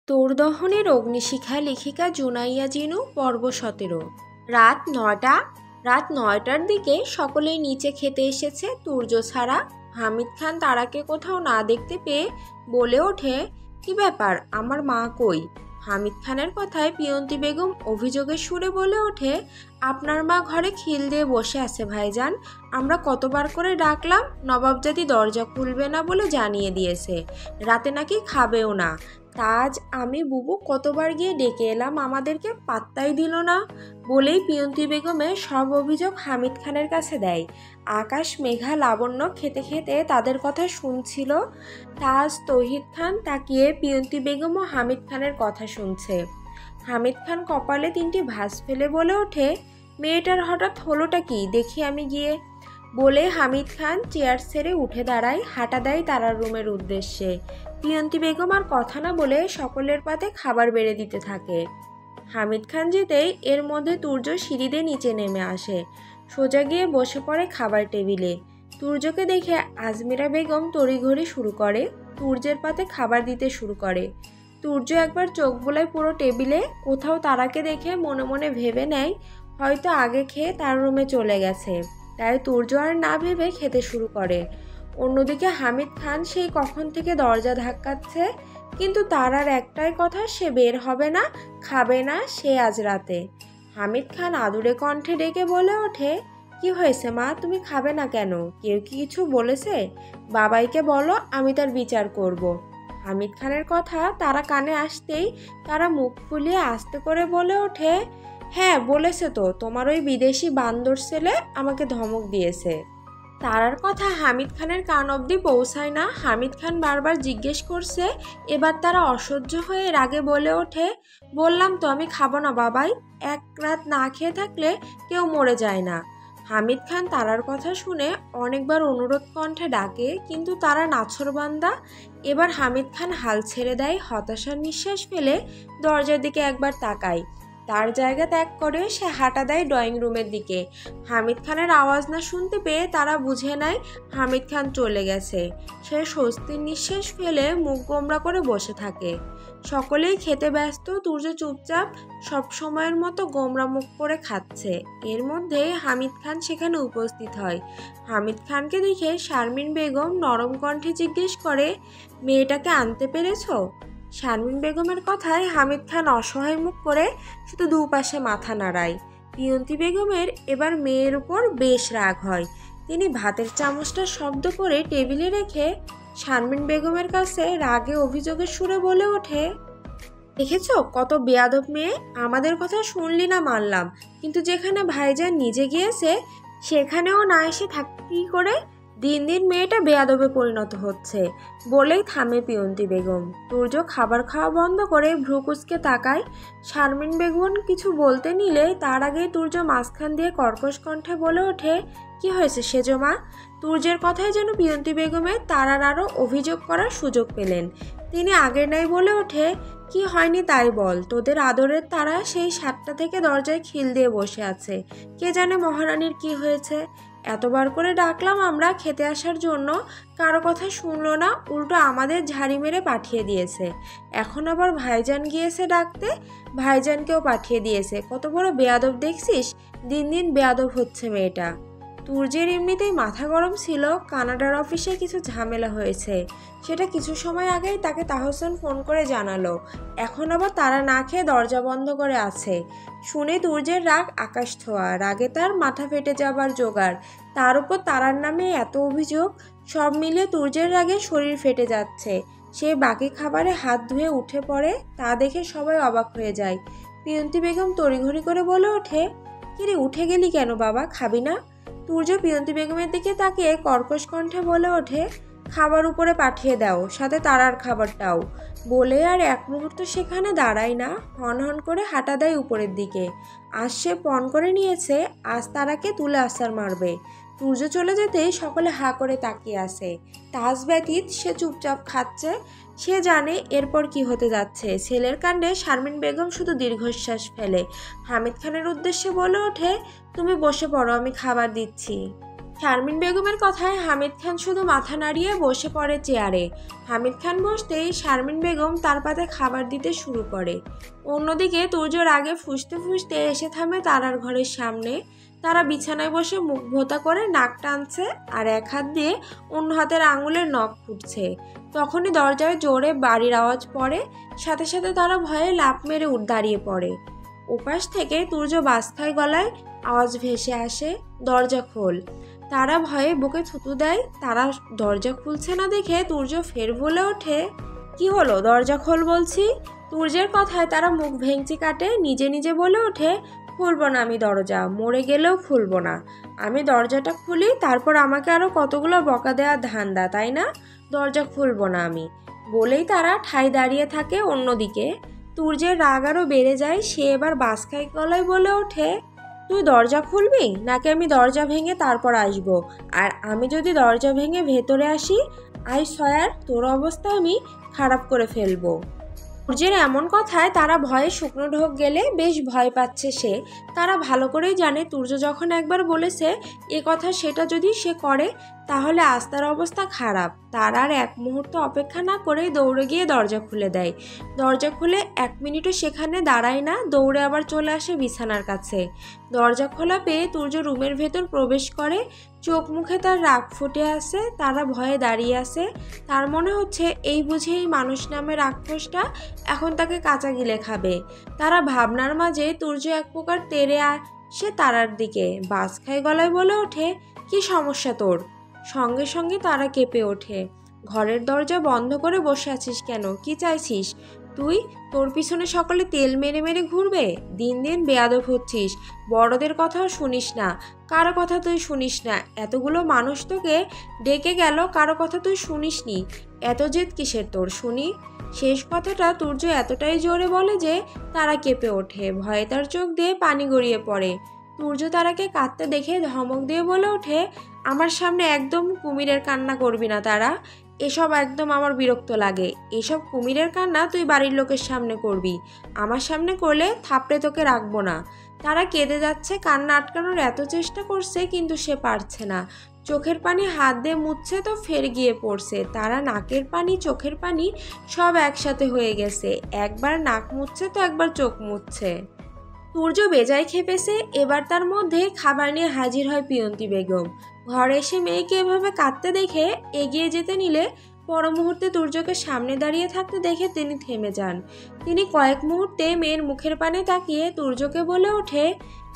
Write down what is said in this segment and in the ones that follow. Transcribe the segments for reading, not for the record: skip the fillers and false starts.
তোর দহনের অগ্নিশিখা লেখিকা জুনাইয়া জিনু পর্ব 17। রাত 9টার দিকে সকলেই নিচে খেতে এসেছে তুর্য ছাড়া। হামিদ খান তারাকে কোথাও না দেখতে পেয়ে বলে ওঠে, কি ব্যাপার, আমার মা কই? হামিদ খানের কথায় পিয়ন্তি বেগম অভিযোগের সুরে বলে ওঠে, আপনার মা ঘরে খিল দিয়ে বসে আছে ভাইজান। আমরা কতবার করে ডাকলাম, নবাবজাদি দরজা খুলবে না বলে জানিয়ে দিয়েছে, রাতে নাকি খাবেও না। তাজ আমি বুবু কতবার গিয়ে ডেকে এলাম, আমাদেরকে পাত্তাই দিল না বলেই পিয়ন্তি বেগমের সব অভিযোগ হামিদ খানের কাছে দেয়। আকাশ মেঘা লাবণ্য খেতে খেতে তাদের কথা শুনছিল। তাজ তৌহিদ খান তাকিয়ে পিয়ন্তি বেগম ও হামিদ খানের কথা শুনছে। হামিদ খান কপালে 3টি ভাঁজ ফেলে বলে ওঠে, মেয়েটার হঠাৎ হলোটা কি দেখি আমি গিয়ে। বলে হামিদ খান চেয়ার ছেড়ে উঠে দাঁড়ায়, হাঁটা দেয় তারার রুমের উদ্দেশ্যে। পিয়ন্তি বেগম আর কথা না বলে সকলের পাতে খাবার বেড়ে দিতে থাকে। হামিদ খান যেতেই এর মধ্যে তুর্য সিঁড়ি দিয়ে নিচে নেমে আসে, সোজা গিয়ে বসে পড়ে খাবার টেবিলে। তুর্যকে দেখে আজমিরা বেগম তড়িঘড়ি শুরু করে, তুর্যের পাতে খাবার দিতে শুরু করে। তুর্য একবার চোখ বোলায় পুরো টেবিলে, কোথাও তারাকে দেখে মনে মনে ভেবে নেয় হয়তো আগে খেয়ে তার রুমে চলে গেছে, তাই তুর্য আর না ভেবে খেতে শুরু করে। অন্যদিকে হামিদ খান সেই কখন থেকে দরজা ধাক্কাচ্ছে, কিন্তু তার আর একটাই কথা, সে বের হবে না, খাবে না সে আজ রাতে। হামিদ খান আদুরে কণ্ঠে ডেকে বলে ওঠে, কি হয়েছে মা, তুমি খাবে না কেন? কেউ কি কিছু বলেছে? বাবাইকে বলো, আমি তার বিচার করব। হামিদ খানের কথা তারা কানে আসতেই তারা মুখ ফুলিয়ে আস্তে করে বলে ওঠে, হ্যাঁ বলেছে তো, তোমার ওই বিদেশি বান্দর ছেলে আমাকে ধমক দিয়েছে। তারার কথা হামিদ খানের কান অবধি পৌঁছায় না। হামিদ খান বারবার জিজ্ঞেস করছে, এবার তারা অসহ্য হয়ে রাগে বলে ওঠে, বললাম তো আমি খাবো না বাবাই, এক রাত না খেয়ে থাকলে কেউ মরে যায় না। হামিদ খান তারার কথা শুনে অনেকবার অনুরোধ কণ্ঠে ডাকে, কিন্তু তারা নাছোড়বান্দা। এবার হামিদ খান হাল ছেড়ে দেয়, হতাশার নিঃশ্বাস ফেলে দরজার দিকে একবার তাকায়। তার জায়গা ত্যাগ করে সে হাঁটা দেয় ড্রয়িং রুমের দিকে। হামিদ খানের আওয়াজ না শুনতে পেয়ে তারা বুঝে নেয় হামিদ খান চলে গেছে। সে স্বস্তির নিঃশ্বাস ফেলে মুখ গোমড়া করে বসে থাকে। সকলেই খেতে ব্যস্ত, তুর্য চুপচাপ সব সময়ের মতো গোমড়া মুখ করে খাচ্ছে। এর মধ্যে হামিদ খান সেখানে উপস্থিত হয়। হামিদ খানকে দেখে শারমিন বেগম নরম কণ্ঠে জিজ্ঞেস করে, মেয়েটাকে আনতে পেরেছো? শারমিন বেগমের কথায় হামিদ খান অসহায় মুখ করে শুধু দুপাশে মাথা নাড়ায়। পিয়ন্তি বেগমের এবার মেয়ের উপর বেশ রাগ হয়। তিনি ভাতের চামচটা শব্দ করে টেবিলে রেখে শারমিন বেগমের কাছে রাগে অভিযোগের সুরে বলে ওঠে, দেখেছো কত বেয়াদব মেয়ে, আমাদের কথা শুনলি না মানলাম, কিন্তু যেখানে ভাইজান নিজে গিয়েছে সেখানেও না এসে থাকতে কি করে? দিন দিন মেয়েটা বেয়াদবে পরিণত হচ্ছে। বলেই থামে পিয়ন্তি বেগম। তুর্য খাবার খাওয়া বন্ধ করে ভ্রুকুচকে তাকায়। শারমিন বেগম কিছু বলতে নিলে তার আগেই তুর্য মাঝখান দিয়ে কর্কশ কণ্ঠে বলে ওঠে, কি হয়েছে সেজমা? তুর্যের কথায় যেন পিয়ন্তি বেগমের তারার আরও অভিযোগ করার সুযোগ পেলেন। তিনি আগের নাই বলে ওঠে, কি হয়নি তাই বল, তোদের আদরের তারা সেই 7টা থেকে দরজায় খিল দিয়ে বসে আছে, কে জানে মহারানীর কি হয়েছে। এতবার করে ডাকলাম আমরা খেতে আসার জন্য, কারো কথা শুনলো না, উল্টো আমাদের ঝাড়ি মেরে পাঠিয়ে দিয়েছে। এখন আবার ভাইজান গিয়েছে ডাকতে, ভাইজানকেও পাঠিয়ে দিয়েছে। কত বড় বেয়াদব দেখছিস, দিন দিন বেয়াদব হচ্ছে মেয়েটা। তুর্যের এমনিতেই মাথা গরম ছিল, কানাডার অফিসে কিছু ঝামেলা হয়েছে, সেটা কিছু সময় আগেই তাকে তাহসান ফোন করে জানালো। এখন আবার তারা না খেয়ে দরজা বন্ধ করে আছে। শুনে তুর্যের রাগ আকাশ ছোঁয়া, রাগে তার মাথা ফেটে যাবার জোগাড়। তার উপর তারার নামে এত অভিযোগ, সব মিলিয়ে তুর্যের রাগে শরীর ফেটে যাচ্ছে। সে বাকি খাবারে হাত ধুয়ে উঠে পড়ে, তা দেখে সবাই অবাক হয়ে যায়। পিয়ন্তি বেগম তড়িঘড়ি করে বলে ওঠে, কিরে উঠে গেলি কেন বাবা, খাবি না? তুর্য পিয়ন্তি বেগমের দিকে তাকিয়ে কর্কশ কণ্ঠে বলে ওঠে, খাবার উপরে পাঠিয়ে দাও, সাথে তারার খাবারটাও। বলে আর এক মুহূর্ত সেখানে দাঁড়ায় না, হন হন করে হাঁটা দেয় উপরের দিকে। আজ সে পণ করে নিয়েছে, আজ তারাকে তুলে আছাড় মারবে। তুর্য চলে যেতেই সকলে হাঁ করে তাকিয়ে আসে। তাজ ব্যতীত সে চুপচাপ খাচ্ছে। সে জানে এরপর কি হতে যাচ্ছে। ছেলের কাণ্ডে শারমিন বেগম শুধু দীর্ঘশ্বাস ফেলে। হামিদ খানের উদ্দেশ্যে বলে ওঠে, তুমি বসে পড়ো, আমি খাবার দিচ্ছি। শারমিন বেগমের কথায় হামিদ খান শুধু মাথা নাড়িয়ে বসে পড়ে চেয়ারে। হামিদ খান বসতেই শারমিন বেগম তার পাতে খাবার দিতে শুরু করে। অন্যদিকে তুর্য রাগে ফুঁসতে ফুঁসতে এসে থামে তারার ঘরের সামনে। তারা বিছানায় বসে মুখ ভোঁতা করে নাক টানছে আর এক হাত দিয়ে অন্য হাতের আঙুলের নখ ফুটছে। তখনই দরজায় জোরে বাড়ির আওয়াজ পড়ে। সাথে সাথে তারা ভয়ে লাফ মেরে দাঁড়িয়ে পড়ে। ওপাশ থেকে তুর্য বাজ খায় গলায় আওয়াজ ভেসে আসে, দরজা খোল। তারা ভয়ে বুকে থুতু দেয়। তারা দরজা খুলছে না দেখে তুর্য ফের বলে ওঠে, কি হলো, দরজা খোল বলছি। তুর্যের কথায় তারা মুখ ভেঙচি কাটে, নিজে নিজে বলে ওঠে, খুলবো না আমি দরজা, মরে গেলেও খুলবো না। আমি দরজাটা খুলি, তারপর আমাকে আরও কতগুলো বকা দেওয়ার ধান্দা, তাই না? দরজা খুলবো না আমি বলেই তারা ঠাই দাঁড়িয়ে থাকে। অন্যদিকে তুর্যের রাগ আরও বেড়ে যায়। সে এবার বাজ খাই গলায় বলে ওঠে, তুই দরজা খুলবি নাকি আমি দরজা ভেঙে তারপর আসবো? আর আমি যদি দরজা ভেঙে ভেতরে আসি, আই সয়ার তোর অবস্থা আমি খারাপ করে ফেলবো। সূর্যের এমন কথায় তারা ভয়ে শুকনো ঢোক গেলে বেশ ভয় পাচ্ছে সে। তারা ভালো করেই জানে তুর্য যখন একবার বলেছে এ কথা, সেটা যদি সে করে তাহলে আজ তার অবস্থা খারাপ। তার আর এক মুহূর্ত অপেক্ষা না করেই দৌড়ে গিয়ে দরজা খুলে দেয়। দরজা খুলে 1 মিনিটও সেখানে দাঁড়ায় না, দৌড়ে আবার চলে আসে বিছানার কাছে। দরজা খোলা পেয়ে তুর্য রুমের ভেতর প্রবেশ করে। চোখ মুখে তার রাগ ফুটে আসে। তারা ভয়ে দাঁড়িয়ে আছে। তার মনে হচ্ছে এই বুঝে এই মানুষ নামের রাক্ষসটা এখন তাকে কাঁচা গিলে খাবে। তারা ভাবনার মাঝে তুর্য এক প্রকার তেড়ে আসে তারার দিকে। বাজ খাই গলায় বলে ওঠে, কি সমস্যা তোর? সঙ্গে সঙ্গে তারা কেঁপে ওঠে। ঘরের দরজা বন্ধ করে বসে আছিস কেন? কি চাইছিস তুই? তোর পিছনে সকলে তেল মেরে মেরে ঘুরবে। দিন দিন বেয়াদব হচ্ছিস। বড়দের কথাও শুনিস না, কারো কথা তুই শুনিস না। এতগুলো মানুষ তোকে ডেকে গেল, কারো কথা তুই শুনিসনি। এত জেদ কিসের তোর শুনি? শেষ কথাটা তুর্য এতটাই জোরে বলে যে তারা কেঁপে ওঠে। ভয়ে তার চোখ দিয়ে পানি গড়িয়ে পড়ে। তুর্য তারাকে কাঁদতে দেখে ধমক দিয়ে বলে ওঠে, আমার সামনে একদম কুমিরের কান্না করবি না তারা। এসব একদম আমার বিরক্ত লাগে। এসব কুমিরের কান্না তুই বাড়ির লোকের সামনে করবি, আমার সামনে করলে থাপড়ে তোকে রাখবো না। তারা কেঁদে যাচ্ছে, কান্না আটকানোর এত চেষ্টা করছে কিন্তু সে পারছে না। চোখের পানি হাত দিয়ে মুছছে তো ফের গিয়ে পড়ছে। তারা নাকের পানি চোখের পানি সব একসাথে হয়ে গেছে। একবার নাক মুছছে তো একবার চোখ মুছছে। তুর্য বেজায় খেপেছে। এবার তার মধ্যে খাবার নিয়ে হাজির হয় পিয়ন্তি বেগম। ঘরে এসে মেয়েকে এভাবে কাঁদতে দেখে এগিয়ে যেতে নিলে পর মুহূর্তে তুর্যকে সামনে দাঁড়িয়ে থাকতে দেখে তিনি থেমে যান। তিনি কয়েক মুহূর্তে মেয়ের মুখের পানে তাকিয়ে তুর্যকে বলে ওঠে,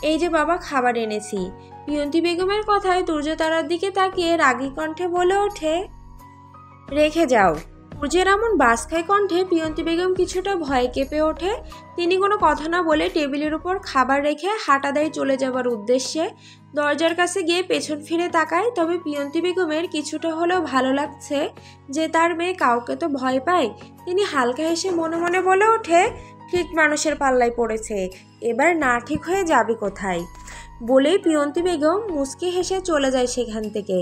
এই যে বাবা, খাবার এনেছি। পিয়ন্তি বেগমের কথায় তুর্য তারার দিকে তাকিয়ে রাগী কণ্ঠে বলে ওঠে, রেখে যাও। তুর্যের এমন বাজ খাই কণ্ঠে পিয়ন্তি বেগম কিছুটা ভয়ে কেঁপে ওঠে। তিনি কোনো কথা না বলে টেবিলের উপর খাবার রেখে হাঁটা দেয় চলে যাবার উদ্দেশ্যে। দরজার কাছে গিয়ে পেছন ফিরে তাকায়। তবে পিয়ন্তি বেগমের কিছুটা হলেও ভালো লাগছে যে তার মেয়ে কাউকে তো ভয় পায়। তিনি হালকা হেসে মনে মনে বলে ওঠে, ঠিক মানুষের পাল্লায় পড়েছে, এবার না ঠিক হয়ে যাবে কোথায়। বলেই পিয়ন্তি বেগম মুচকি হেসে চলে যায় সেখান থেকে।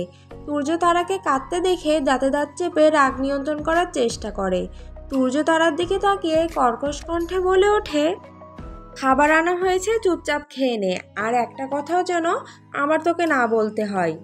তুর্য তারাকে কাঁদতে দেখে দাঁতে দাঁত চেপে রাগ নিয়ন্ত্রণ করার চেষ্টা করে। তুর্য তারার দিকে তাকিয়ে কর্কশ কণ্ঠে বলে ওঠে, খাবার আনা হয়েছে, চুপচাপ খেয়ে নে। আর একটা কথাও যেন আমার তোকে না বলতে হয়।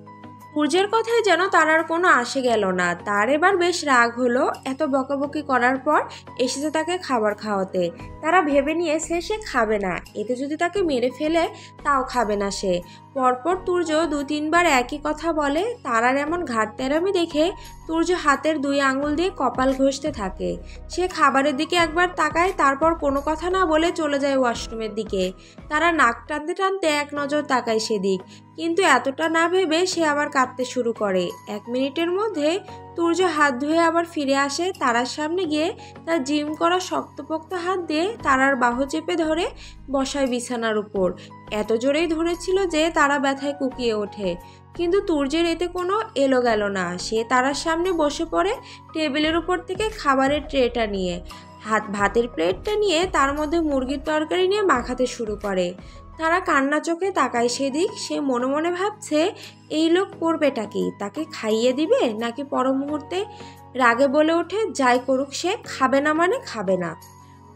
তুর্যের কথায় যেন তারার কোনো আসে গেল না। তার এবার বেশ রাগ হলো। এত বকাবকি করার পর এসেছে তাকে খাবার খাওয়াতে। তারা ভেবে নিয়েছে সে খাবে না। এতে যদি তাকে মেরে ফেলে তাও খাবে না সে। পরপর তুর্য 2-3 বার একই কথা বলে। তারার এমন ঘাটতেরামি দেখে তুর্য হাতের 2 আঙুল দিয়ে কপাল ঘষতে থাকে। সে খাবারের দিকে একবার তাকায়, তারপর কোনো কথা না বলে চলে যায় ওয়াশরুমের দিকে। তারা নাক টানতে টানতে এক নজর তাকায় সেদিক, কিন্তু এতটা না ভেবে সে আবার কাঁদতে শুরু করে। 1 মিনিটের মধ্যে তুর্য হাত ধুয়ে আবার ফিরে আসে। তারার সামনে গিয়ে তার জিম করা শক্তপোক্ত হাত দিয়ে তারার বাহু চেপে ধরে বসায় বিছানার উপর। এত জোরেই ধরেছিল যে তারা ব্যথায় কুকিয়ে ওঠে। কিন্তু তুর্যের এতে কোনো এলো গেল না। সে তারার সামনে বসে পড়ে টেবিলের উপর থেকে খাবারের ট্রেটা নিয়ে। ভাতের প্লেটটা নিয়ে তার মধ্যে মুরগির তরকারি নিয়ে মাখাতে শুরু করে। তারা কান্না চোখে তাকায় সেদিক। সে মনে মনে ভাবছে, এই লোক করবেটা কি? তাকে খাইয়ে দিবে নাকি পর মুহূর্তে রাগে বলে ওঠে, যাই করুক সে খাবে না মানে খাবে না।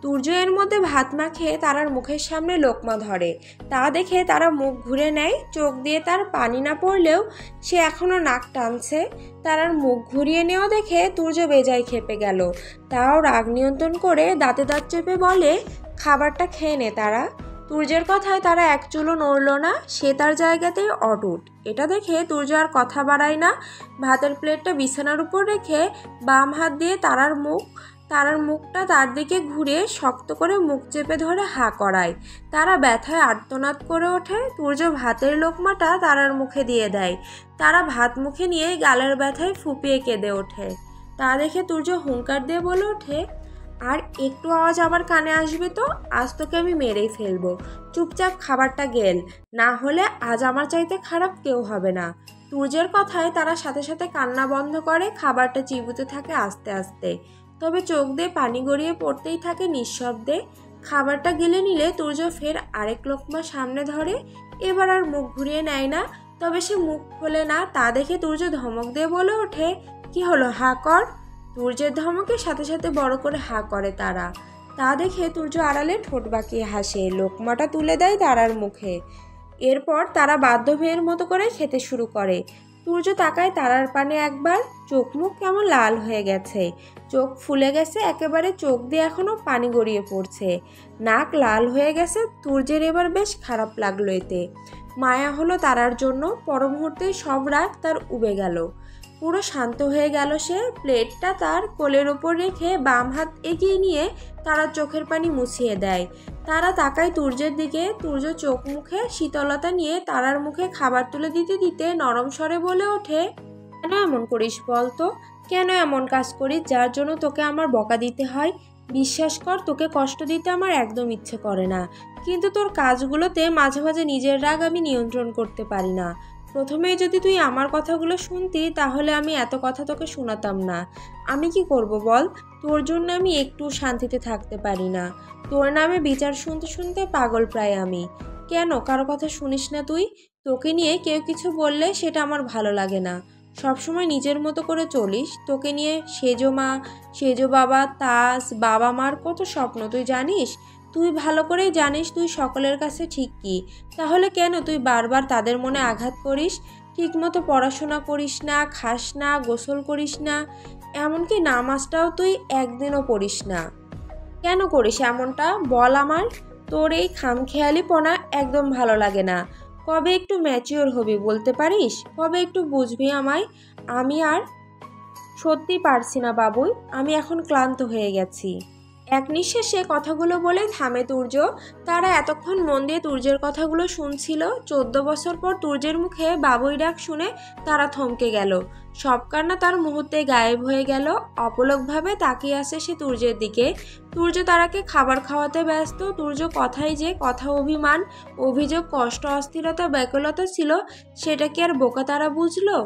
তুর্য এর মধ্যে ভাত মাখে তারার মুখের সামনে লোকমা ধরে। তা দেখে তারা মুখ ঘুরে নেয়। চোখ দিয়ে তার পানি না পড়লেও সে এখনো নাক টানছে। তারার মুখ ঘুরিয়ে নেওয়া দেখে তুর্য বেজায় ক্ষেপে গেল। তাও রাগ নিয়ন্ত্রণ করে দাঁতে দাঁত চেপে বলে, খাবারটা খেয়ে নে তারা। তুর্যের কথায় তারা এক চুলও নড়ল না, সে তার জায়গাতেই অটুট। এটা দেখে তুর্য আর কথা বাড়ায় না। ভাতের প্লেটটা বিছানার উপর রেখে বাম হাত দিয়ে তারার মুখটা তার দিকে ঘুরিয়ে শক্ত করে মুখ চেপে ধরে হাঁ করায়। তারা ব্যথায় আর্তনাদ করে ওঠে। তুর্য ভাতের লোকমাটা তারার মুখে দিয়ে দেয়। তারা ভাত মুখে নিয়ে গালের ব্যথায় ফুপিয়ে কেঁদে ওঠে। তা দেখে তুর্য হুঙ্কার দিয়ে বলে ওঠে, আর একটু আওয়াজ আবার কানে আসবে তো আজ তোকে আমি মেরেই ফেলবো। চুপচাপ খাবারটা গেল, না হলে আজ আমার চাইতে খারাপ কেউ হবে না। তুর্যের কথায় তারা সাথে সাথে কান্না বন্ধ করে। খাবারটা চিবুতে থাকে আস্তে আস্তে, তবে চোখ দিয়ে পানি গড়িয়ে পড়তেই থাকে নিঃশব্দে। খাবারটা গিলে নিলে তুর্য ফের আরেক লোকমা সামনে ধরে। এবার আর মুখ ঘুরিয়ে নেয় না, তবে সে মুখ খোলে না। তা দেখে তুর্য ধমক দিয়ে বলে ওঠে, কি হলো, হাঁ কর। তুর্যের ধমকের সাথে সাথে বড় করে হাঁ করে তারা। তা দেখে তুর্য আড়ালে ঠোঁট বাঁকিয়ে হাসে, লোকমাটা তুলে দেয় তারার মুখে। এরপর তারা বাধ্য মেয়ের মতো করে খেতে শুরু করে। তুর্য তাকায় তারার পানে একবার, চোখ মুখ কেমন লাল হয়ে গেছে, চোখ ফুলে গেছে একেবারে, চোখ দিয়ে এখনো পানি গড়িয়ে পড়ছে, নাক লাল হয়ে গেছে। তুর্যের এবার বেশ খারাপ লাগলো এতে। মায়া হলো তারার জন্য। পর মুহূর্তে সব রাগ তার উবে গেল, পুরো শান্ত হয়ে গেল সে। প্লেটটা তার কোলের ওপর রেখে বাম হাত এগিয়ে নিয়ে তারার চোখের পানি মুছিয়ে দেয়। তারা তাকায় তুর্যের দিকে। তুর্য চোখ মুখে শীতলতা নিয়ে তারার মুখে খাবার তুলে দিতে দিতে নরম স্বরে বলে ওঠে, কেন এমন করিস বলতো? কেন এমন কাজ করিস যার জন্য তোকে আমার বকা দিতে হয়? বিশ্বাস কর, তোকে কষ্ট দিতে আমার একদম ইচ্ছে করে না, কিন্তু তোর কাজগুলোতে মাঝে মাঝে নিজের রাগ আমি নিয়ন্ত্রণ করতে পারি না। প্রথমেই যদি তুই আমার কথাগুলো শুনতি তাহলে আমি এত কথা তোকে শোনাতাম না। আমি কি করব বল? তোর জন্য আমি একটু শান্তিতে থাকতে পারি না। তোর নামে বিচার শুনতে শুনতে পাগল প্রায় আমি। কেন কারো কথা শুনিস না তুই? তোকে নিয়ে কেউ কিছু বললে সেটা আমার ভালো লাগে না। সবসময় নিজের মতো করে চলিস। তোকে নিয়ে সেজো মা, সেজো বাবা, তাস, বাবা মার কত স্বপ্ন তুই জানিস। তুই ভালো করেই জানিস তুই সকলের কাছে ঠিক কি। তাহলে কেন তুই বারবার তাদের মনে আঘাত করিস? ঠিকমতো পড়াশোনা করিস না, খাস না, গোসল করিস না, এমনকি নামাজটাও তুই একদিনও পড়িস না। কেন করিস এমনটা বল আমার? তোর এই খামখেয়ালিপনা একদম ভালো লাগে না। কবে একটু ম্যাচিওর হবি বলতে পারিস? কবে একটু বুঝবি আমায়? আমি আর সত্যি পারছি না বাবুই, আমি এখন ক্লান্ত হয়ে গেছি। এক নিঃশ্বাসে কথাগুলো বলে থামে তুর্য। তারা এতক্ষণ মন দিয়ে তুর্যের কথাগুলো শুনছিল। 14 বছর পর তুর্যের মুখে বাবুই ডাক শুনে তারা থমকে গেল। সব কান্না তার মুহূর্তে গায়েব হয়ে গেল। অপলকভাবে তাকিয়ে আসে সে তুর্যের দিকে। তুর্য তারাকে খাবার খাওয়াতে ব্যস্ত। তুর্য কথাই যে কথা, অভিমান, অভিযোগ, কষ্ট, অস্থিরতা, ব্যাকুলতা ছিল, সেটা কি আর বোকা তারা বুঝলো?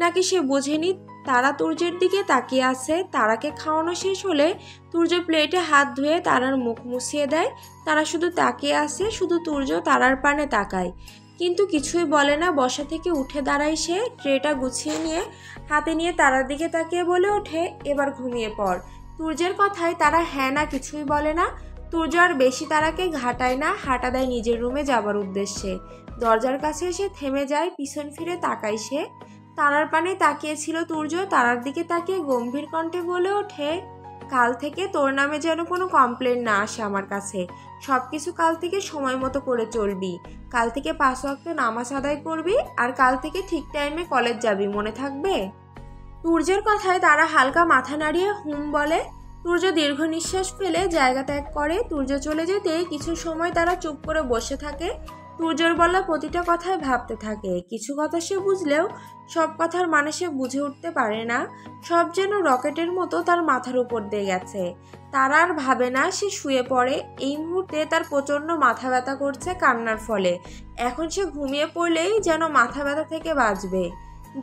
নাকি সে বুঝেনি? তারা তুর্যের দিকে তাকিয়ে আছে। তারাকে খাওয়ানো শেষ হলে তুর্য প্লেটে হাত ধুয়ে তারার মুখ মুছিয়ে দেয়। তারা শুধু তাকিয়ে আছে, শুধু তুর্য তারার পানে তাকায়, কিন্তু কিছুই বলে না। বসা থেকে উঠে দাঁড়ায় সে, ট্রেটা গুছিয়ে নিয়ে হাতে নিয়ে তারার দিকে তাকিয়ে বলে ওঠে, এবার ঘুমিয়ে পড়। তুর্যের কথায় তারা হ্যাঁ না কিছুই বলে না। তুর্য আর বেশি তারাকে ঘাটায় না, হাঁটা দেয় নিজের রুমে যাবার উদ্দেশ্যে। দরজার কাছে এসে থেমে যায়, পিছন ফিরে তাকায় সে। তারার পানে তাকিয়েছিল তুর্য। তারার দিকে তাকিয়ে গম্ভীর কণ্ঠে বলে ওঠে, কাল থেকে তোর নামে যেন কোনো কমপ্লেন না আসে আমার কাছে। সব কিছু কাল থেকে সময় মতো করে চলবি। কাল থেকে 5 ওয়াক্ত নামাজ আদায় করবি, আর কাল থেকে ঠিক টাইমে কলেজ যাবি, মনে থাকবে? তুর্যের কথায় তারা হালকা মাথা নাড়িয়ে হুম বলে। তুর্য দীর্ঘ নিঃশ্বাস ফেলে জায়গা ত্যাগ করে। তুর্য চলে যেতে কিছু সময় তারা চুপ করে বসে থাকে। তুর্যর বলা প্রতিটা কথায় ভাবতে থাকে। কিছু কথা সে বুঝলেও সব কথার মানে সে বুঝে উঠতে পারে না। সব যেন রকেটের মতো তার মাথার উপর দিয়ে গেছে। তারা আর ভাবে না, সে শুয়ে পড়ে। এই মুহূর্তে তার প্রচণ্ড মাথা ব্যথা করছে কান্নার ফলে। এখন সে ঘুমিয়ে পড়লেই যেন মাথা ব্যথা থেকে বাঁচবে।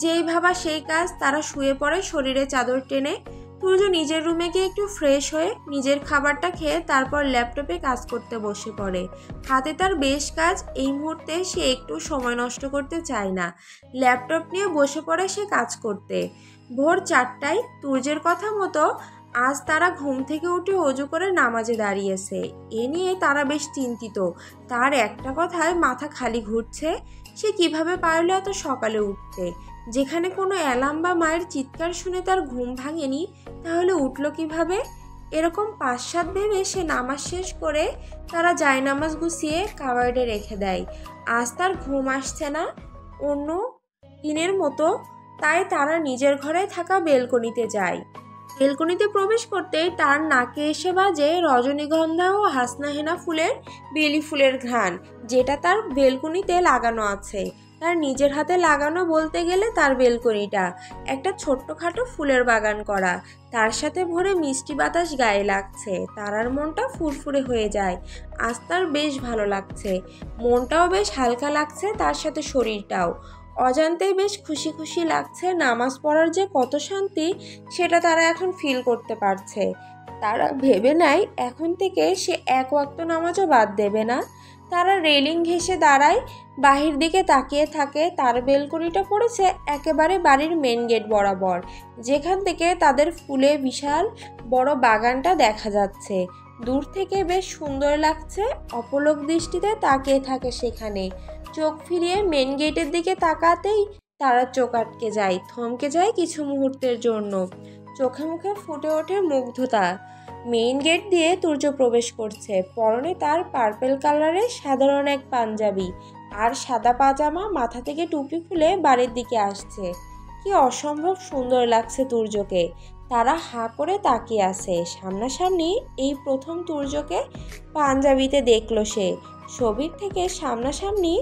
যেই ভাবা সেই কাজ। তারা শুয়ে পড়ে শরীরে চাদর টেনে। তুর্য নিজের রুমে গিয়ে একটু ফ্রেশ হয়ে নিজের খাবারটা খেয়ে তারপর ল্যাপটপে কাজ করতে বসে পড়ে। হাতে তার বেশ কাজ। এই মুহূর্তে সে একটু সময় নষ্ট করতে চায় না। ল্যাপটপ নিয়ে বসে পড়ে সে কাজ করতে। ভোর 4টায় তুর্যের কথা মতো আজ তারা ঘুম থেকে উঠে অজু করে নামাজে দাঁড়িয়েছে। এ নিয়ে তারা বেশ চিন্তিত। তার একটা কথায় মাথা খালি ঘুরছে, সে কিভাবে পারল এত সকালে উঠতে। যেখানে কোনো অ্যালার্ম বা মায়ের চিৎকার শুনে তার ঘুম ভাঙেনি, তাহলে উঠল কিভাবে? এরকম ৫-৭ ভেবে সে নামাজ শেষ করে তারা জায়নামাজ গুছিয়ে কাবার্ডে রেখে দেয়। আজ তার ঘুম আসছে না অন্য দিনের মতো, তাই তারা নিজের ঘরে থাকা বেলকনিতে যায়। বেলকনিতে প্রবেশ করতেই তার নাকে এসে বাজে রজনীগন্ধা ও হাসনাহেনা ফুলের বেলি ফুলের ঘ্রাণ, যেটা তার বেলকনিতে লাগানো আছে। তার নিজের হাতে লাগানো বলতে গেলে তার বেলকনিটা একটা ছোট্টখাটো ফুলের বাগান করা, তার সাথে ভরে মিষ্টি বাতাস গায়ে লাগছে। তারার মনটা ফুরফুরে হয়ে যায়। আজ তার বেশ ভালো লাগছে, মনটাও বেশ হালকা লাগছে, তার সাথে শরীরটাও অজান্তেই বেশ খুশি খুশি লাগছে। নামাজ পড়ার যে কত শান্তি, সেটা তারা এখন ফিল করতে পারছে। তারা ভেবে নেয় এখন থেকে সে এক ওয়াক্ত নামাজও বাদ দেবে না। তারা রেলিং ঘেঁষে দাঁড়ায়, বাহির দিকে তাকিয়ে থাকে। তার বেলকনিটা পড়েছে একেবারে বাড়ির মেন গেট বরাবর, যেখান থেকে তাদের ফুলে বিশাল বড় বাগানটা দেখা যাচ্ছে। দূর থেকে বেশ সুন্দর লাগছে। অপলক দৃষ্টিতে তাকিয়ে থাকে সেখানে। চোখ ফিরিয়ে মেন গেটের দিকে তাকাতেই তারা চোখ আটকে যায়, থমকে যায় কিছু মুহূর্তের জন্য। চোখে মুখে ফুটে ওঠে মুগ্ধতা। মেইন গেট দিয়ে তুর্য প্রবেশ করছে। পরনে তার পার্পেল কালারের সাধারণ এক পাঞ্জাবি আর সাদা পাজামা, মাথা থেকে টুপি খুলে বাড়ির দিকে আসছে। কি অসম্ভব সুন্দর লাগছে তুর্যকে। তারা হাঁ করে তাকিয়ে আছে। সামনাসামনি এই প্রথম তুর্যকে পাঞ্জাবিতে দেখলো সে। ছবির থেকে সামনাসামনি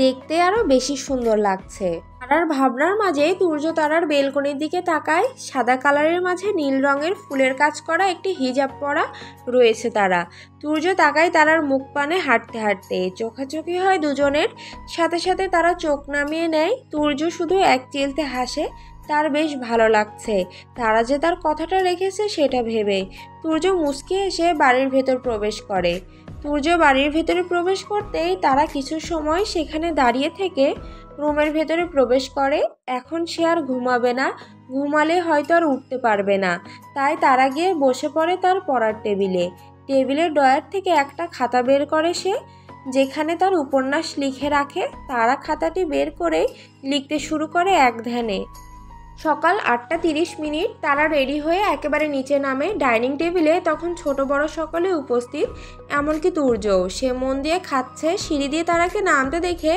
দেখতে আরো বেশি সুন্দর লাগছে। তারার ভাবনার মাঝে তুর্য তারার বেলকনির দিকে তাকায়। সাদা কালারের মাঝে নীল রঙের ফুলের কাজ করা একটি হিজাব পরা রয়েছে তারা। তুর্য তাকায় তারার মুখ পানে হাঁটতে হাঁটতে। চোখাচোখি হয় দুজনের, সাথে সাথে তারা চোখ নামিয়ে নেয়। তুর্য শুধু এক চিলতে হাসে। তার বেশ ভালো লাগছে তারা যে তার কথাটা রেখেছে সেটা ভেবে। তুর্য মুচকি এসে বাড়ির ভেতর প্রবেশ করে। তুর্য বাড়ির ভেতরে প্রবেশ করতেই তারা কিছু সময় সেখানে দাঁড়িয়ে থেকে রুমের ভেতরে প্রবেশ করে। এখন সে আর ঘুমাবে না, ঘুমালে হয়তো আর উঠতে পারবে না। তাই তারা গিয়ে বসে পড়ে তার পড়ার টেবিলে। টেবিলের ড্রয়ার থেকে একটা খাতা বের করে সে, যেখানে তার উপন্যাস লিখে রাখে। তারা খাতাটি বের করে লিখতে শুরু করে এক ধ্যানে। সকাল 8:30 তারা রেডি হয়ে একেবারে নিচে নামে। ডাইনিং টেবিলে তখন ছোট বড় সকলে উপস্থিত, এমনকি তুর্যও। সে মন দিয়ে খাচ্ছে। সিঁড়ি দিয়ে তারাকে নামতে দেখে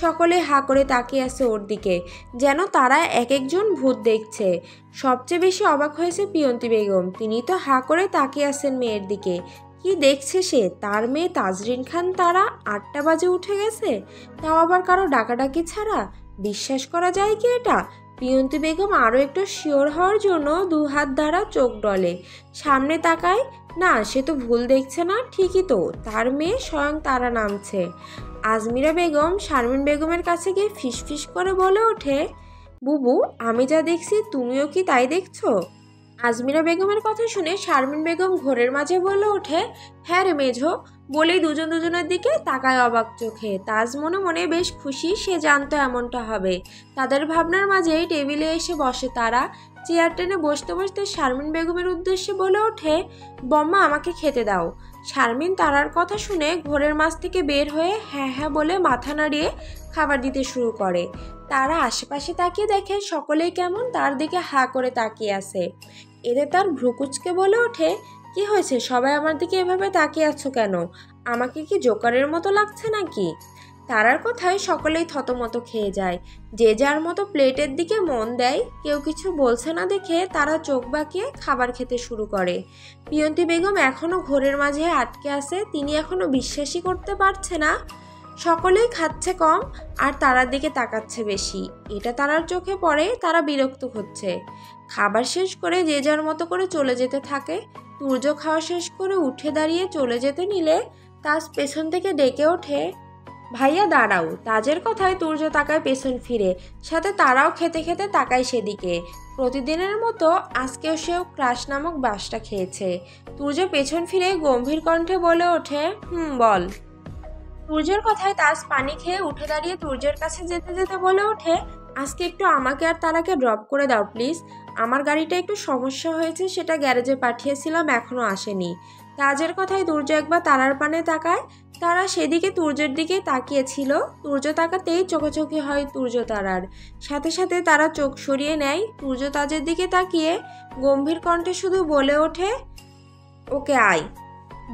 সকলে হাঁ করে তাকিয়ে আছে ওর দিকে, যেন তারা এক একজন ভূত দেখছে। সবচেয়ে বেশি অবাক হয়েছে পিয়ন্তি বেগম। তিনি তো হাঁ করে তাকিয়ে আছেন মেয়ের দিকে। কি দেখছে সে? তার মেয়ে তাজরিন খান তারা 8টা বাজে উঠে গেছে, তাও আবার কারো ডাকাডাকি ছাড়া। বিশ্বাস করা যায় কি এটা? পিয়ন্তি বেগম আরও একটু শিওর হওয়ার জন্য 2 হাত দ্বারা চোখ ডলে, সামনে তাকায়। না, সে তো ভুল দেখছে না, ঠিকই তো, তার মেয়ে স্বয়ং তারা নামছে। আজমিরা বেগম শারমিন বেগমের কাছে গিয়ে ফিসফিস করে বলে ওঠে, বুবু, আমি যা দেখছি তুমিও কি তাই দেখছো? আজমিরা বেগমের কথা শুনে শারমিন বেগম ঘোরের মাঝে বলে ওঠে, হ্যাঁ রে মেঝো। বলেই দুজন দুজনের দিকে তাকায় অবাক চোখে। তাজ মনে মনে বেশ খুশি, সে জানতো এমনটা হবে। তাদের ভাবনার মাঝেই টেবিলে এসে বসে তারা। চেয়ার টেনে বসতে বসতে শারমিন বেগমের উদ্দেশ্যে বলে ওঠে, বম্মা, আমাকে খেতে দাও। শারমিন তারার কথা শুনে ঘোরের মাঝ থেকে বের হয়ে হ্যাঁ হ্যাঁ বলে মাথা নাড়িয়ে খাবার দিতে শুরু করে। তারা আশেপাশে তাকিয়ে দেখে সকলেই কেমন তার দিকে হাঁ করে তাকিয়ে আছে। এতে তার ভ্রুকুচকে বলে ওঠে, কি হয়েছে, সবাই আমার দিকে এভাবে তাকিয়ে আছো কেন? আমাকে কি জোকারের মতো লাগছে নাকি? তারার কথায় সকলেই থতমত খেয়ে যায়। যে যার মতো প্লেটের দিকে মন দেয়। কেউ কিছু বলছে না দেখে তারা চোখ বাঁকিয়ে খাবার খেতে শুরু করে। পিয়ন্তি বেগম এখনও ঘোরের মাঝে আটকে আছে। তিনি এখনও বিশ্বাসই করতে পারছে না। সকলেই খাচ্ছে কম আর তারার দিকে তাকাচ্ছে বেশি। এটা তারার চোখে পড়ে। তারা বিরক্ত হচ্ছে। খাবার শেষ করে যে যার মতো করে চলে যেতে থাকে। তুর্য খাওয়া শেষ করে উঠে দাঁড়িয়ে চলে যেতে নিলে তাজ পেছন থেকে ডেকে ওঠে, ভাইয়া দাঁড়াও। তাজের কথায় তুর্য তাকায় পেছন ফিরে, সাথে তারাও খেতে খেতে তাকায় সেদিকে। প্রতিদিনের মতো আজকেও সেও ক্রাশ নামক বাসটা খেয়েছে। তুর্য পেছন ফিরে গম্ভীর কণ্ঠে বলে ওঠে, বল। তুর্যের কথায় তাজ পানি খেয়ে উঠে দাঁড়িয়ে তুর্যের কাছে যেতে যেতে বলে ওঠে, আজকে একটু আমাকে আর তারাকে ড্রপ করে দাও প্লিজ। আমার গাড়িটা একটু সমস্যা হয়েছে, সেটা গ্যারেজে পাঠিয়েছিলাম, এখনও আসেনি। তাজের কথায় তুর্য একবার তারার পানে তাকায়। তারা সেদিকে তুর্যের দিকেই তাকিয়েছিল। তুর্য তাকাতেই চোখাচোখি হয় তুর্য তারার। সাথে সাথে তারা চোখ সরিয়ে নেয়। তুর্য তাজের দিকে তাকিয়ে গম্ভীর কণ্ঠে শুধু বলে ওঠে, ওকে আয়।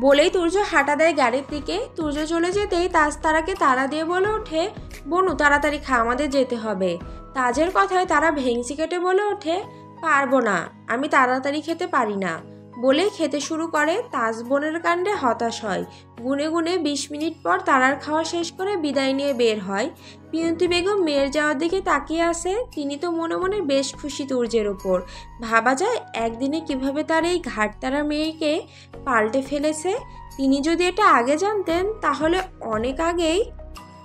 বলেই তুর্য হাঁটা দেয় গাড়ির দিকে। তুর্য চলে যেতেই তাজ তারাকে তাড়া দিয়ে বলে ওঠে, বনু তাড়াতাড়ি খা, আমাদের যেতে হবে। তাজের কথায় তারা ভেংচি কেটে বলে ওঠে, পারবো না, আমি তাড়াতাড়ি খেতে পারি না। বলেই খেতে শুরু করে। তাজ বোনের কাণ্ডে হতাশ হয়। গুনে গুনে 20 মিনিট পর তারার খাওয়া শেষ করে বিদায় নিয়ে বের হয়। পিয়ন্তি বেগম মেয়ের যাওয়ার দিকে তাকিয়ে আসে। তিনি তো মনে মনে বেশ খুশি তুর্যের ওপর। ভাবা যায় একদিনে কিভাবে তার এই ঘাটতারা মেয়েকে পাল্টে ফেলেছে। তিনি যদি এটা আগে জানতেন তাহলে অনেক আগেই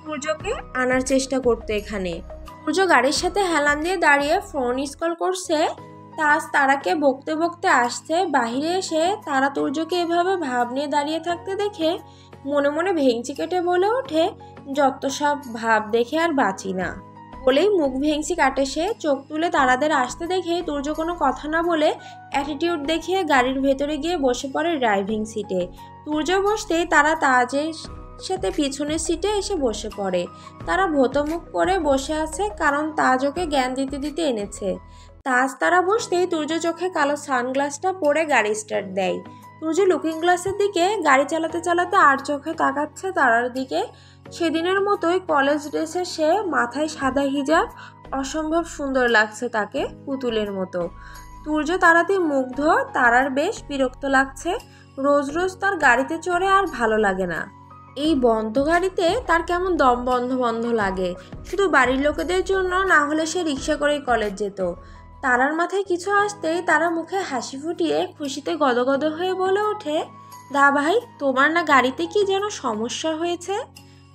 তুর্যকে আনার চেষ্টা করতো এখানে। তুর্য গাড়ির সাথে হেলান দিয়ে দাঁড়িয়ে ফোন স্কল করছে। তাজ তারাকে বকতে বকতে আসছে। বাহিরে এসে তারা তুর্যকে এভাবে ভাব নিয়ে দাঁড়িয়ে থাকতে দেখে মনে মনে ভেংচি কেটে বলে ওঠে, যত সব ভাব দেখে আর বাঁচি না। বলেই মুখ ভেংচি কাটে সে। চোখ তুলে তারাদের আসতে দেখে তুর্য কোনো কথা না বলে অ্যাটিটিউড দেখিয়ে গাড়ির ভেতরে গিয়ে বসে পড়ে ড্রাইভিং সিটে। তুর্য বসতেই তারা তাজের সাথে পিছনের সিটে এসে বসে পড়ে। তারা ভোতমুখ করে বসে আছে, কারণ তাজ ওকে জ্ঞান দিতে দিতে এনেছে। তাজ তারা বসতেই তুর্য চোখে কালো সানগ্লাসটা পরে গাড়ি স্টার্ট দেয়। তুর্য লুকিং গ্লাসের দিকে গাড়ি চালাতে চালাতে আর চোখে তাকাচ্ছে তারার দিকে। সেদিনের মতোই কলেজ ড্রেসে সে, মাথায় সাদা হিজাব, অসম্ভব সুন্দর লাগছে তাকে, পুতুলের মতো। তুর্য তারাতে মুগ্ধ। তারার বেশ বিরক্ত লাগছে। রোজ রোজ তার গাড়িতে চড়ে আর ভালো লাগে না। এই বন্ধ গাড়িতে তার কেমন দম বন্ধ বন্ধ লাগে। শুধু বাড়ির লোকেদের জন্য, না হলে সে রিক্সা করেই কলেজ যেত। তারার মাথায় কিছু আসতেই তারা মুখে হাসি ফুটিয়ে খুশিতে গদগদ হয়ে বলে ওঠে, দা ভাই, তোমার না গাড়িতে কি যেন সমস্যা হয়েছে?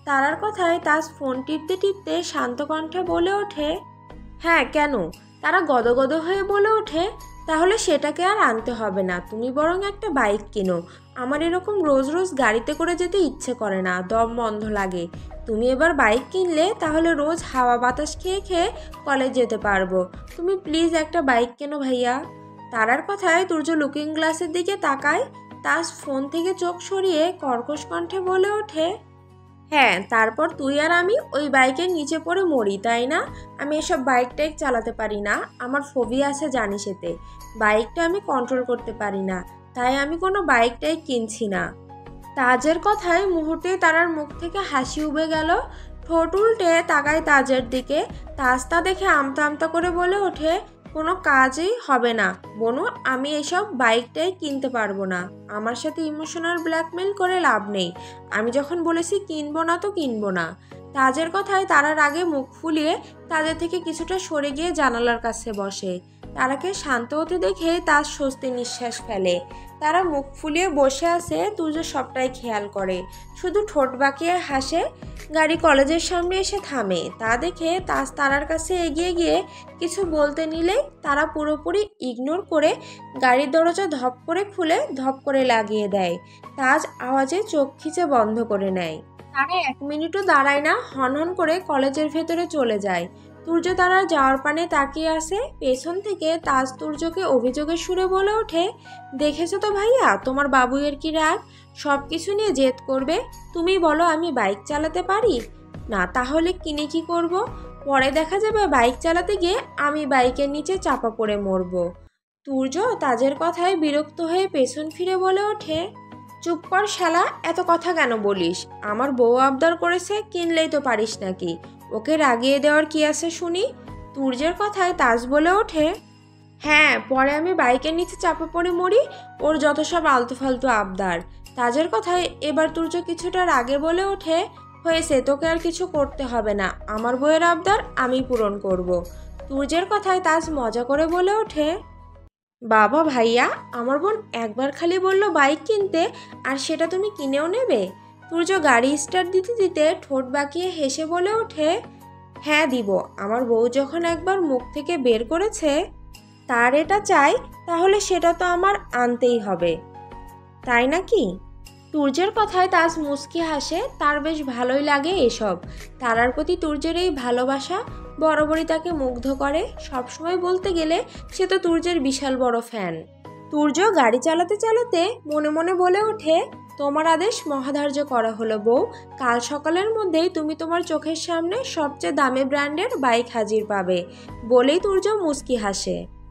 তারার কথায় তাজ ফোন টিপতে টিপতে শান্ত কণ্ঠে বলে ওঠে, হ্যাঁ কেন? তারা গদগদ হয়ে বলে ওঠে, তাহলে সেটাকে আর আনতে হবে না, তুমি বরং একটা বাইক কিনো। আমার এরকম রোজ রোজ গাড়িতে করে যেতে ইচ্ছে করে না, দম বন্ধ লাগে। তুমি এবার বাইক কিনলে তাহলে রোজ হাওয়া বাতাস খেয়ে খেয়ে কলেজ যেতে পারবো। তুমি প্লিজ একটা বাইক কেনো ভাইয়া। তারার কথায় তুর্য লুকিং গ্লাসের দিকে তাকায়। তাজ ফোন থেকে চোখ সরিয়ে কর্কশ কণ্ঠে বলে ওঠে, হ্যাঁ, তারপর তুই আর আমি ওই বাইকের নিচে পড়ে মরি, তাই না? আমি এসব বাইক টাইক চালাতে পারি না, আমার ফোবিয়া আছে জানিস এতে। বাইকটা আমি কন্ট্রোল করতে পারি না, তাই আমি কোনো বাইক টাইক কিনছি না। তাজের কথায় মুহূর্তে তারার মুখ থেকে হাসি উবে গেল। ঠোঁট উল্টে তাকায় তাজের দিকে। তাজ তা দেখে আমতা আমতা করে বলে ওঠে, কোনো কাজই হবে না বনু, আমি এসব বাইকটাই কিনতে পারবো না। আমার সাথে ইমোশনাল ব্ল্যাকমেল করে লাভ নেই। আমি যখন বলেছি কিনবো না তো কিনবো না। তাজের কথায় তারার আগে মুখ ফুলিয়ে তাদের থেকে কিছুটা সরে গিয়ে জানালার কাছে বসে। তারাকে শান্ত হতে দেখে তাজ স্বস্তির নিঃশ্বাস ফেলে। তারা মুখ ফুলিয়ে বসে আছে, তুর্য সবটাই খেয়াল করে, শুধু ঠোঁট বাঁকিয়ে হাসে। গাড়ি কলেজের সামনে এসে থামে। তা দেখে তাজ তারার কাছে এগিয়ে গিয়ে কিছু বলতে নিলেই তারা পুরোপুরি ইগনোর করে গাড়ির দরজা ধপ করে খুলে ধপ করে লাগিয়ে দেয়। তাজ আওয়াজে চোখ খিচে বন্ধ করে নেয়। তারা 1 মিনিটও দাঁড়ায় না, হনহন করে কলেজের ভেতরে চলে যায়। তুর্য তারা যাওয়ার পানে তাকিয়ে আসে। পেছন থেকে তাজ তুর্যকে অভিযোগের সুরে বলে ওঠে, দেখেছো তো ভাইয়া, তোমার বাবুইয়ের কি রাগ, সব কিছু নিয়ে জেদ করবে। তুমি বলো আমি বাইক চালাতে পারি না, তাহলে কিনে কি করব? পরে দেখা যাবে বাইক চালাতে গিয়ে আমি বাইকের নিচে চাপা পড়ে মরবো। তুর্য তাজের কথায় বিরক্ত হয়ে পেছন ফিরে বলে ওঠে, চুপ কর শালা, এত কথা কেন বলিস? আমার বউ আবদার করেছে, কিনলেই তো পারিস নাকি? ওকে রাগিয়ে দেওয়ার কি আছে শুনি? তুর্যের কথায় তাজ বলে ওঠে, হ্যাঁ, পরে আমি বাইকের নিচে চাপা পড়ে মরি, ওর যত সব আলতু ফালতু আবদার। তাজের কথায় এবার তুর্য কিছুটা রাগে বলে ওঠে, হয়েছে, তোকে আর কিছু করতে হবে না, আমার বউয়ের আবদার আমি পূরণ করব। তুর্যের কথায় তাজ মজা করে বলে ওঠে, বাবা ভাইয়া, আমার বোন একবার খালি বলল বাইক কিনতে, আর সেটা তুমি কিনেও নেবে? তুর্য গাড়ি স্টার্ট দিতে দিতে ঠোঁট বাঁকিয়ে হেসে বলে ওঠে, হ্যাঁ দিব, আমার বউ যখন একবার মুখ থেকে বের করেছে তার এটা চাই, তাহলে সেটা তো আমার আনতেই হবে, তাই নাকি? তুর্যের কথায় তাজ মুচকি হাসে, তার বেশ ভালোই লাগে এসব। তারার প্রতি তুর্যের এই ভালোবাসা বরাবরই তাকে মুগ্ধ করে। সবসময় বলতে গেলে সে তো তুর্যের বিশাল বড় ফ্যান। তুর্য গাড়ি চালাতে চালাতে মনে মনে বলে ওঠে, তোমার আদেশ মহাধার্য করা হলো বউ। কাল সকালের মধ্যেই তুমি তোমার চোখের সামনে সবচেয়ে দামি ব্র্যান্ডের বাইক হাজির পাবে। বলেই তুর্য মুচকি হাসে।